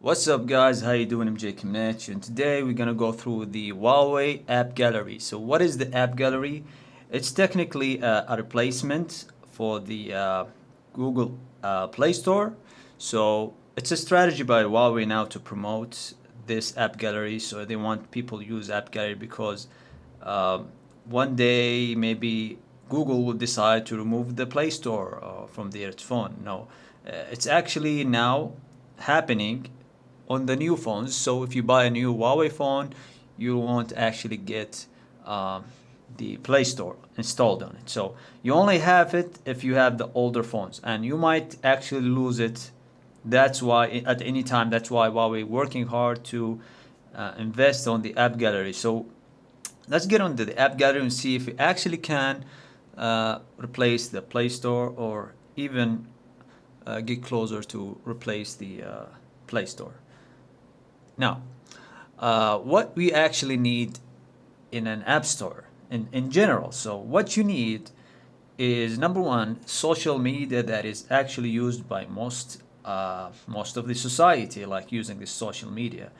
What's up guys, how you doing? I'm Jake Kimnech, and today we're gonna go through the Huawei App Gallery. So what is the App Gallery? It's technically a replacement for the Google Play Store. So it's a strategy by Huawei now to promote this App Gallery. So they want people to use App Gallery because um, one day maybe Google will decide to remove the Play Store from their phone. No, it's actually now happening on the new phones. So if you buy a new Huawei phone, you won't actually get um, the Play Store installed on it. So you only have it if you have the older phones, and you might actually lose it. That's why at any time. That's why Huawei working hard to invest on the App Gallery. So let's get onto the App Gallery and see if we actually can replace the Play Store or even get closer to replace the Play Store. Now, what we actually need in an app store in general. So what you need is number one, social media that is actually used by most of the society, like using this social media,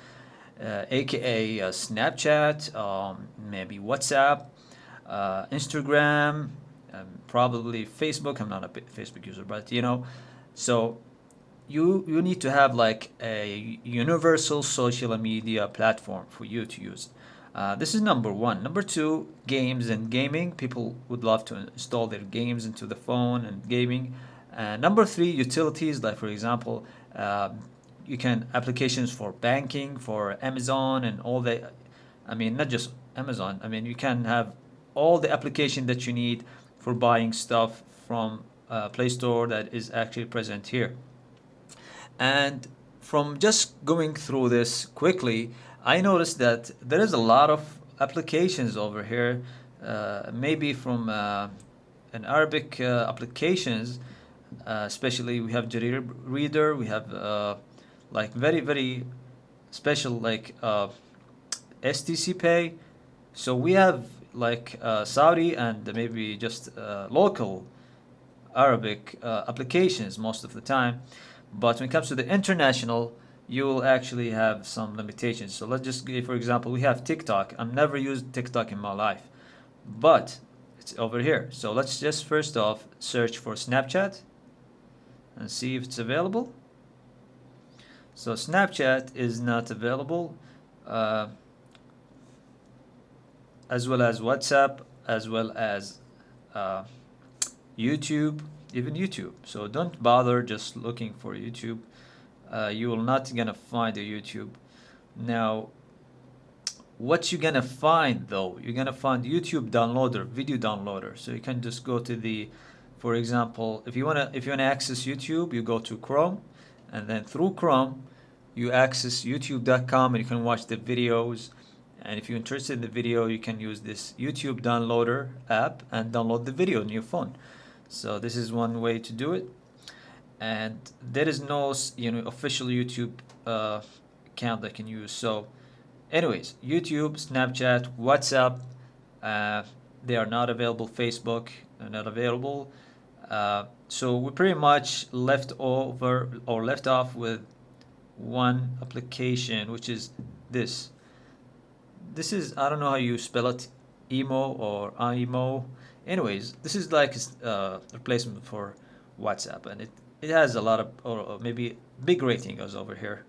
aka Snapchat, maybe WhatsApp, Instagram, probably Facebook. I'm not a Facebook user, but so you need to have like a universal social media platform for you to use. This is number one. Number two, games and gaming. People would love to install their games into the phone and gaming. Number three, utilities, like for example, you can applications for banking, for Amazon and all the, I mean, not just Amazon. I mean, you can have all the application that you need for buying stuff from Play Store that is actually present here. And from just going through this quickly, I noticed that there is a lot of applications over here, maybe from an Arabic applications, especially we have Jarir Reader, we have like very special like STC Pay. So we have like Saudi and maybe just local Arabic applications most of the time. But when it comes to the international, you will actually have some limitations. So let's just give, for example, we have TikTok. I've never used TikTok in my life, but it's over here. So let's just first off search for Snapchat and see if it's available. So Snapchat is not available, uh, as well as WhatsApp, as well as uh, YouTube, even YouTube. So don't bother just looking for YouTube. You will not gonna find a YouTube. Now, what you gonna find though? You're gonna find YouTube downloader, video downloader. So you can just go to the, for example, if you wanna access YouTube, you go to Chrome, and then through Chrome, you access YouTube.com, and you can watch the videos. And if you're interested in the video, you can use this YouTube downloader app and download the video on your phone. So this is one way to do it, and there is no official YouTube account that can use. So, anyways, YouTube, Snapchat, WhatsApp, uh, they are not available. Facebook, they're not available. So we pretty much left over or left off with one application, which is this. This is, I don't know how you spell it, emo or imo. Anyways, this is like a replacement for WhatsApp, and it has a lot of, or maybe big rating goes over here.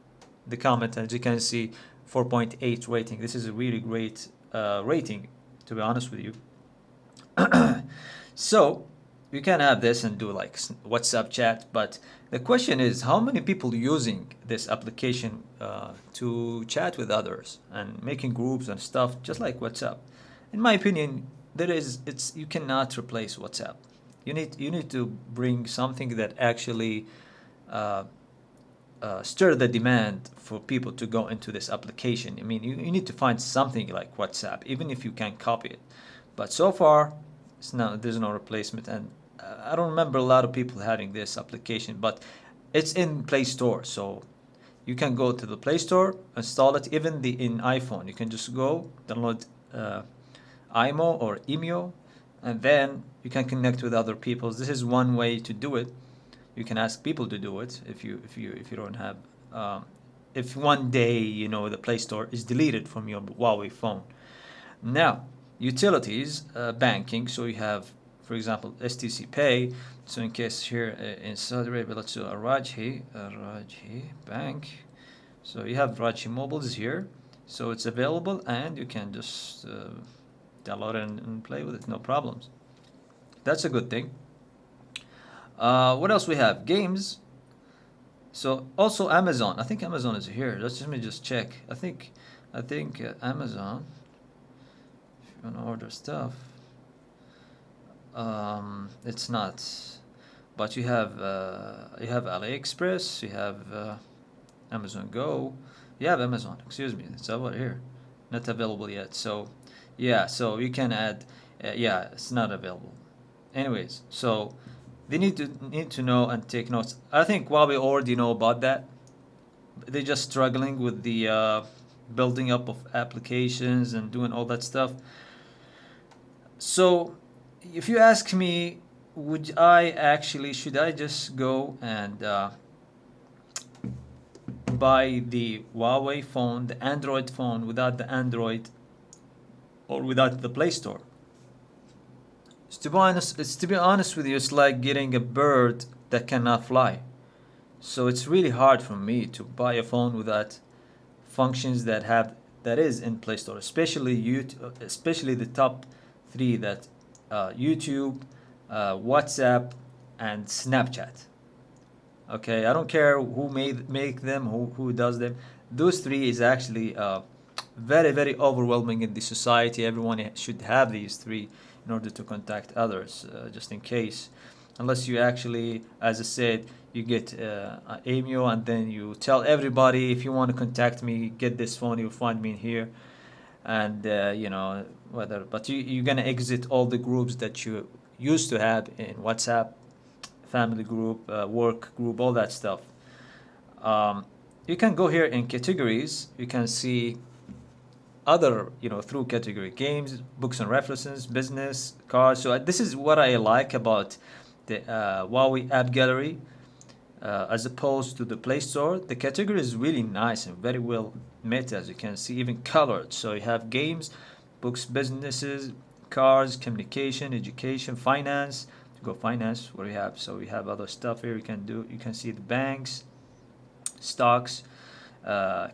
The comment, as you can see, 4.8 rating. This is a really great rating, to be honest with you. So you can have this and do like WhatsApp chat, but the question is how many people using this application to chat with others and making groups and stuff, just like WhatsApp. In my opinion, you cannot replace WhatsApp. You need to bring something that actually uh, stir the demand for people to go into this application. I mean, you need to find something like WhatsApp, even if you can copy it. But so far, there's no replacement, and I don't remember a lot of people having this application, but it's in Play Store, so you can go to the Play Store, install it. Even in iPhone, you can just go download IMO or Emio, and then you can connect with other people. This is one way to do it. You can ask people to do it if you don't have if one day, you know, the Play Store is deleted from your Huawei phone. Now, utilities, banking. So you have, for example, STC Pay. So in case here in Saudi Arabia, let's do Rajhi Bank. So you have Rajhi Mobiles here. So it's available, and you can just download it and play with it, no problems. That's a good thing. What else we have? Games. So also Amazon. I think Amazon is here. Let me just check. I think Amazon. If you want to order stuff, it's not. But you have AliExpress. You have Amazon Go. You have Amazon. Excuse me. It's over here. Not available yet. So yeah. So you can add. Yeah, it's not available. Anyways, so they need to know and take notes. I think Huawei already know about that. They're just struggling with the building up of applications and doing all that stuff. So, if you ask me, should I just go and buy the Huawei phone, the Android phone, without the Android or without the Play Store? To be honest with you, it's like getting a bird that cannot fly. So it's really hard for me to buy a phone without functions that is in Play Store, especially the top three, that YouTube, WhatsApp, and Snapchat. Okay, I don't care who make them, who does them. Those three is actually very overwhelming in the society. Everyone should have these three in order to contact others, just in case. Unless you actually, as I said, you get AMIO, and then you tell everybody, if you want to contact me, get this phone, you'll find me in here. And you know, but you're gonna exit all the groups that you used to have in WhatsApp, family group, work group, all that stuff. You can go here in categories. You can see other, you know, through category: games, books and references, business, cars. So this is what I like about the Huawei App Gallery, as opposed to the Play Store. The category is really nice and very well made, as you can see, even colored. So you have games, books, businesses, cars, communication, education, finance. To go finance, what do we have? So we have other stuff here. You can see the banks, stocks,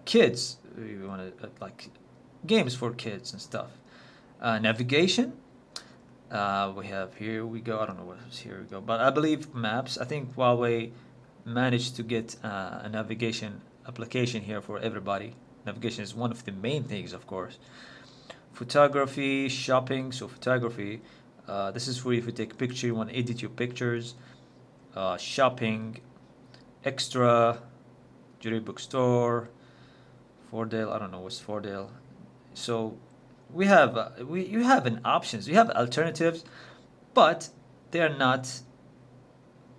kids. You want to like games for kids and stuff. Navigation. We have, here we go. I don't know what is here we go, but I believe maps. I think Huawei managed to get a navigation application here for everybody. Navigation is one of the main things, of course. Photography, shopping. So photography, this is for if you take a picture, you want to edit your pictures. Shopping, extra, jewelry bookstore, Fordale. I don't know what's Fordale. So we have you have an options. You have alternatives, but they are not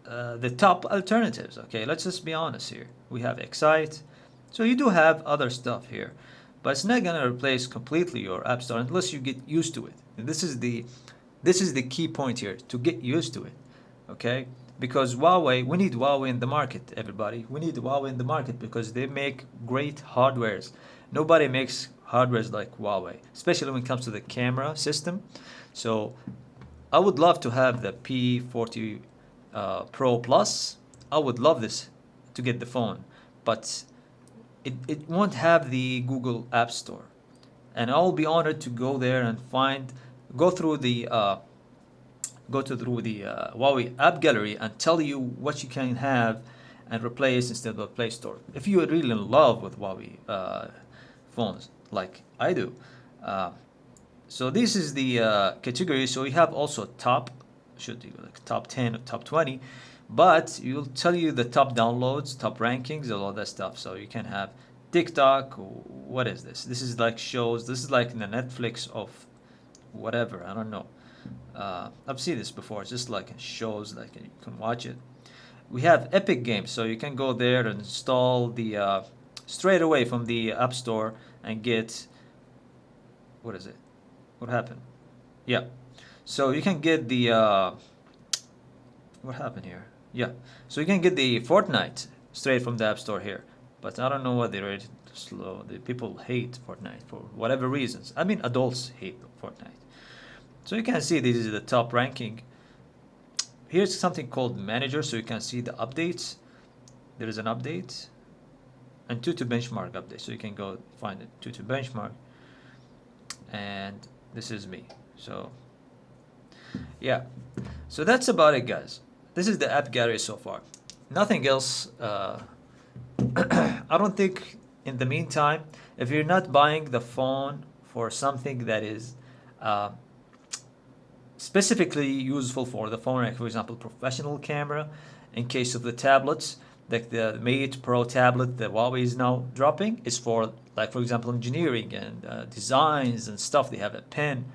the top alternatives. Okay, let's just be honest here. We have Excite, so you do have other stuff here, but it's not gonna replace completely your App Store unless you get used to it. And this is the key point here, to get used to it. Okay, because we need Huawei in the market. Everybody, we need Huawei in the market because they make great hardwares. Nobody makes hardwares like Huawei, especially when it comes to the camera system. So I would love to have the P40 Pro Plus. I would love this to get the phone, but it won't have the Google App Store. And I'll be honored to go there and go through the Huawei App Gallery and tell you what you can have and replace instead of the Play Store. If you are really in love with Huawei phones, like I do. So this is the category. So we have also should be like top 10 or top 20, but you'll tell you the top downloads, top rankings, and all that stuff. So you can have TikTok. What is this? This is like shows. This is like the Netflix of whatever. I don't know. I've seen this before. It's just like shows, like you can watch it. We have Epic Games, so you can go there and install the straight away from the App Store and get, what is it? What happened? Yeah. So you can get the what happened here? Yeah. So you can get the Fortnite straight from the App Store here. but I don't know why they rate it slow. The people hate Fortnite for whatever reasons. I mean, adults hate Fortnite. So you can see this is the top ranking. Here's something called manager, so you can see the updates. There is an update and to benchmark update, so you can go find it to benchmark. And this is me. So yeah, so that's about it, guys. This is the app gallery so far. Nothing else. I don't think in the meantime, if you're not buying the phone for something that is specifically useful for the phone, like for example professional camera, in case of the tablets, like the Mate Pro tablet that Huawei is now dropping, is for, like for example, engineering and designs and stuff. They have a pen.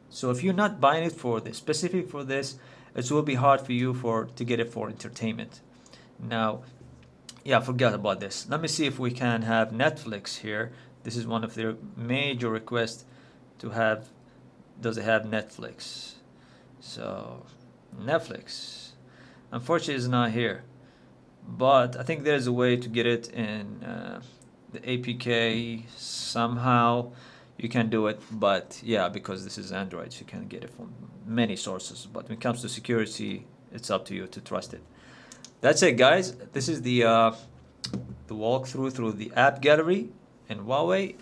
So if you're not buying it for the specific for this, it will be hard for you to get it for entertainment. Now, yeah, I forgot about this. Let me see if we can have Netflix here. This is one of their major requests to have. Does it have Netflix? So Netflix, unfortunately, is not here. But I think there's a way to get it in the APK somehow. You can do it, but yeah, because this is Android, so you can get it from many sources. But when it comes to security, it's up to you to trust it. That's it, guys. This is the walkthrough through the App Gallery in Huawei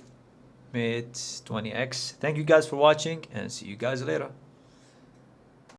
Mate 20X. Thank you guys for watching, and see you guys later.